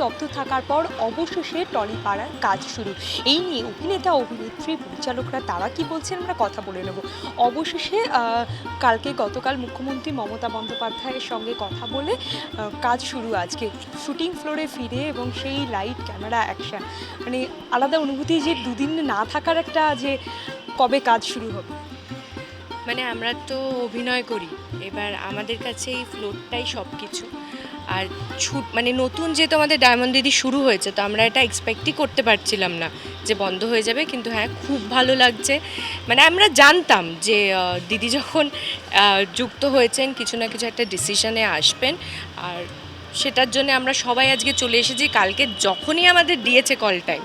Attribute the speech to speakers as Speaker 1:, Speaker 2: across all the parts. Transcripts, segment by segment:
Speaker 1: স্তব্ধ থাকার পর অবশেষে টলিপাড়ার কাজ শুরু। এই নিয়ে অভিনেতা অভিনেত্রী পরিচালকরা তারা কি বলছেন আমরা কথা বলে নেব। অবশেষে গতকাল মুখ্যমন্ত্রী মমতা বন্দ্যোপাধ্যায়ের সঙ্গে কথা বলে কাজ শুরু আজকে শুটিং ফ্লোরে ফিরে, এবং সেই লাইট ক্যামেরা অ্যাকশন মানে আলাদা অনুভূতি যে দুদিন না থাকার একটা যে কবে কাজ শুরু হবে।
Speaker 2: মানে আমরা তো অভিনয় করি, এবার আমাদের কাছে এই ফ্লোরটাই সব কিছু। আর মানে নতুন যেহেতু আমাদের ডায়মন্ড দিদি শুরু হয়েছে, তো আমরা এটা এক্সপেক্টই করতে পারছিলাম না যে বন্ধ হয়ে যাবে। কিন্তু হ্যাঁ, খুব ভালো লাগছে। মানে আমরা জানতাম যে দিদি যখন যুক্ত হয়েছেন কিছু না কিছু একটা ডিসিশনে আসবেন, আর সেটার জন্য আমরা সবাই আজকে চলে এসেছি। কালকে যখনই আমাদের দিয়েছে কল টাইম,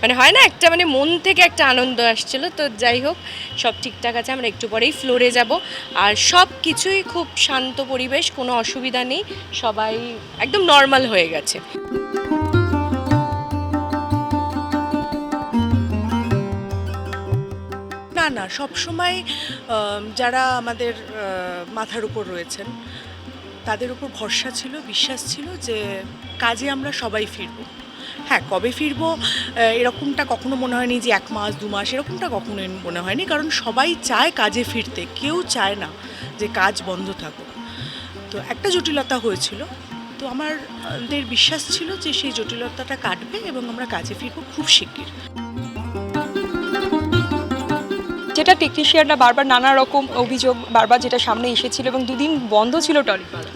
Speaker 2: মানে হয় না একটা মানে মন থেকে একটা আনন্দ আসছিল। তো যাই হোক, সব ঠিকঠাক আছে। আমরা একটু পরেই ফ্লোরে যাব, আর সব কিছুই খুব শান্ত পরিবেশ, কোনো অসুবিধা নেই, সবাই একদম নর্মাল হয়ে গেছে।
Speaker 3: না না, সবসময় যারা আমাদের মাথার উপর রয়েছেন তাদের উপর ভরসা ছিল, বিশ্বাস ছিল যে কাজে আমরা সবাই ফিরবো। হ্যাঁ, কবে ফিরবো এরকমটা কখনো মনে হয়নি যে 1 মাস 2 মাস, এরকমটা কখনোই মনে হয়নি। কারণ সবাই চায় কাজে ফিরতে, কেউ চায় না যে কাজ বন্ধ থাকুক। তো একটা জটিলতা হয়েছিল, তো আমাদের বিশ্বাস ছিল যে সেই জটিলতাটা কাটবে এবং আমরা কাজে ফিরবো খুব শিগগির।
Speaker 1: যেটা টেকনিশিয়ানরা বারবার নানা রকম অভিযোগ বারবার যেটা সামনে এসেছিল, এবং দুদিন বন্ধ ছিল টলিপাড়া।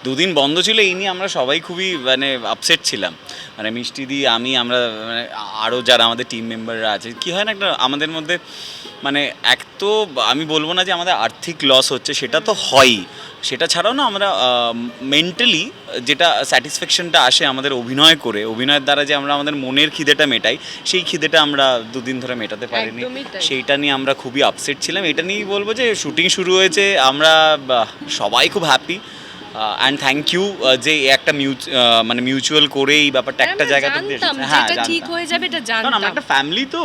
Speaker 4: দুদিন বন্ধ ছিল, এই নিয়ে আমরা সবাই খুবই মানে আপসেট ছিলাম। মানে মিষ্টিদি, আমরা মানে আরও যারা আমাদের টিম মেম্বাররা আছে, কী হয় না একটা আমাদের মধ্যে মানে এক তো আমি বলবো না যে আমাদের আর্থিক লস হচ্ছে, সেটা তো হয়ই। সেটা ছাড়াও না আমরা মেন্টালি যেটা স্যাটিসফ্যাকশনটা আসে আমাদের অভিনয় করে, অভিনয়ের দ্বারা যে আমরা আমাদের মনের খিদেটা মেটাই, সেই খিদেটা আমরা দুদিন ধরে মেটাতে পারিনি। সেইটা নিয়ে আমরা খুবই আপসেট ছিলাম। এটা নিয়েই বলবো যে শুটিং শুরু হয়েছে, আমরা সবাই খুব হ্যাপি। অ্যান্ড থ্যাংক ইউ যে একটা মানে মিউচুয়াল করে এই ব্যাপারটা একটা জায়গাতে
Speaker 2: ঠিক হয়ে যাবে এটা জানতাম।
Speaker 4: আমরা একটা ফ্যামিলি, তো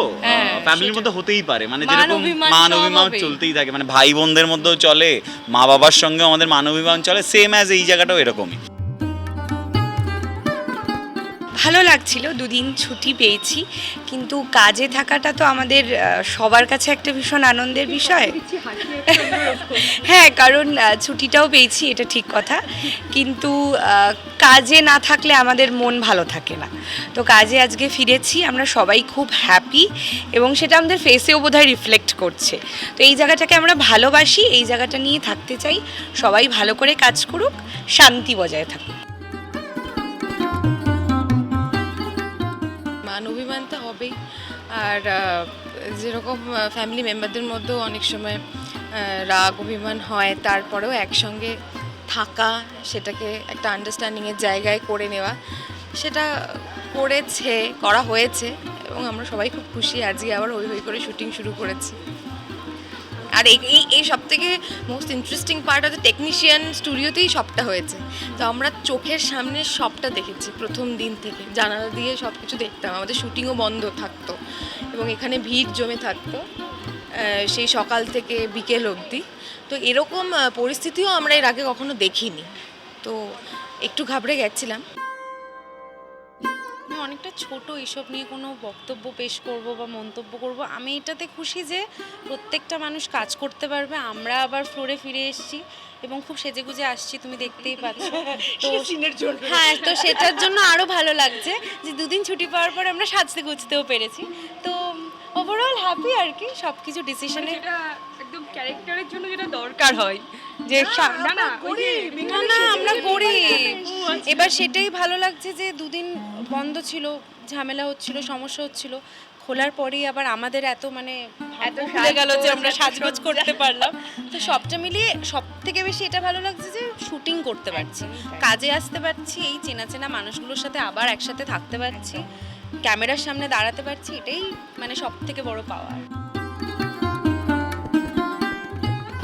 Speaker 4: ফ্যামিলির মধ্যে হতেই পারে মানে যেরকম মান অভিমান চলতেই থাকে, মানে ভাই বোনদের মধ্যেও চলে, মা বাবার সঙ্গেও আমাদের মান অভিমান চলে, সেম অ্যাজ এই জায়গাটাও এরকমই।
Speaker 2: ভালো লাগছিল, দুদিন ছুটি পেয়েছি, কিন্তু কাজে থাকাটা তো আমাদের সবার কাছে একটা ভীষণ আনন্দের বিষয়। হ্যাঁ, কারণ ছুটিটাও পেয়েছি, এটা ঠিক কথা, কিন্তু কাজে না থাকলে আমাদের মন ভালো থাকে না। তো কাজে আজকে ফিরেছি, আমরা সবাই খুব হ্যাপি, এবং সেটা আমাদের ফেসেও বোধহয় রিফ্লেক্ট করছে। তো এই জায়গাটাকে আমরা ভালোবাসি, এই জায়গাটা নিয়ে থাকতে চাই। সবাই ভালো করে কাজ করুক, শান্তি বজায় থাকুক।
Speaker 5: মান অভিমান তো হবেই, আর যেরকম ফ্যামিলি মেম্বারদের মধ্যেও অনেক সময় রাগ অভিমান হয়, তারপরেও একসঙ্গে থাকা, সেটাকে একটা আন্ডারস্ট্যান্ডিংয়ের জায়গায় করে নেওয়া, সেটা করা হয়েছে, এবং আমরা সবাই খুব খুশি। আজকে আবার হই হই করে শুটিং শুরু করেছি। আর এই সব থেকে মোস্ট ইন্টারেস্টিং পার্ট হচ্ছে টেকনিশিয়ান স্টুডিওতেই সবটা হয়েছে। তো আমরা চোখের সামনে সবটা দেখেছি প্রথম দিন থেকে, জানালা দিয়ে সব কিছু দেখতাম। আমাদের শুটিংও বন্ধ থাকতো, এবং এখানে ভিড় জমে থাকতো সেই সকাল থেকে বিকেল অবধি। তো এরকম পরিস্থিতিও আমরা এর আগে কখনো দেখিনি, তো একটু ঘাবড়ে গেছিলাম।
Speaker 6: অনেকটা ছোট, এসব নিয়ে কোনো বক্তব্য পেশ করব বা মন্তব্য করব, আমি এটাতে খুশি যে প্রত্যেকটা মানুষ কাজ করতে পারবে। আমরা আবার ফ্লোরে ফিরে এসেছি এবং খুব সেজেগুজে আসছি, তুমি দেখতেই পাচ্ছ। তো হ্যাঁ, তো সেটার জন্য আরও ভালো লাগছে যে দুদিন ছুটি পাওয়ার পর আমরা সাজতে গুছতেও পেরেছি। তো ওভারঅল হ্যাপি আর কি, সব কিছু ডিসিশনে
Speaker 1: একদম ক্যারেক্টারের জন্য যেটা দরকার হয় যে
Speaker 2: না আমরা করি। এবার সেটাই ভালো লাগছে যে দুদিন বন্ধ ছিল, ঝামেলা হচ্ছিল, সমস্যা হচ্ছিল, খোলার পরেই আবার আমাদের এত ভুলে গেল যে আমরা সাজগোজ করতে পারলাম। তো সবটা মিলিয়ে সব থেকে বেশি এটা ভালো লাগছে যে শুটিং করতে পারছি, কাজে আসতে পারছি, এই চেনা চেনা মানুষগুলোর সাথে আবার একসাথে থাকতে পারছি, ক্যামেরার সামনে দাঁড়াতে পারছি, এটাই মানে সব থেকে বড় পাওয়ার।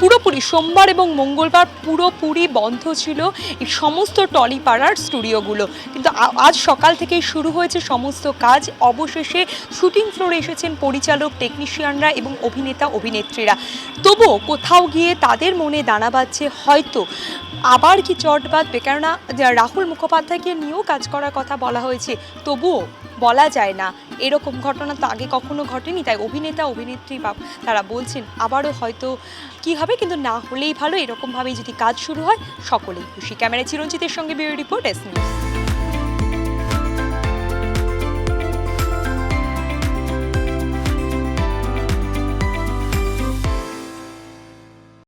Speaker 1: পুরোপুরি সোমবার এবং মঙ্গলবার পুরোপুরি বন্ধ ছিল এই সমস্ত টলিপাড়ার স্টুডিওগুলো, কিন্তু আজ সকাল থেকেই শুরু হয়েছে সমস্ত কাজ। অবশেষে শুটিং ফ্লোরে এসেছেন পরিচালক, টেকনিশিয়ানরা এবং অভিনেতা অভিনেত্রীরা। তবুও কোথাও গিয়ে তাদের মনে দানা বাঁধছে হয়তো আবার কি চট বাঁধবে, কেননা রাহুল মুখোপাধ্যায়কে নিয়েও কাজ করার কথা বলা হয়েছে, তবুও বলা যায় না, এরকম ঘটনা তো আগে কখনো ঘটেনি। তাই অভিনেতা অভিনেত্রী বা তারা বলছেন আবারও হয়তো কি হবে, কিন্তু না হলেই ভালো। এরকমভাবেই যদি কাজ শুরু হয় সকলেই খুশি। ক্যামেরায় চিরঞ্জিতের সঙ্গে ব্যুরো রিপোর্ট, এস নিউজ।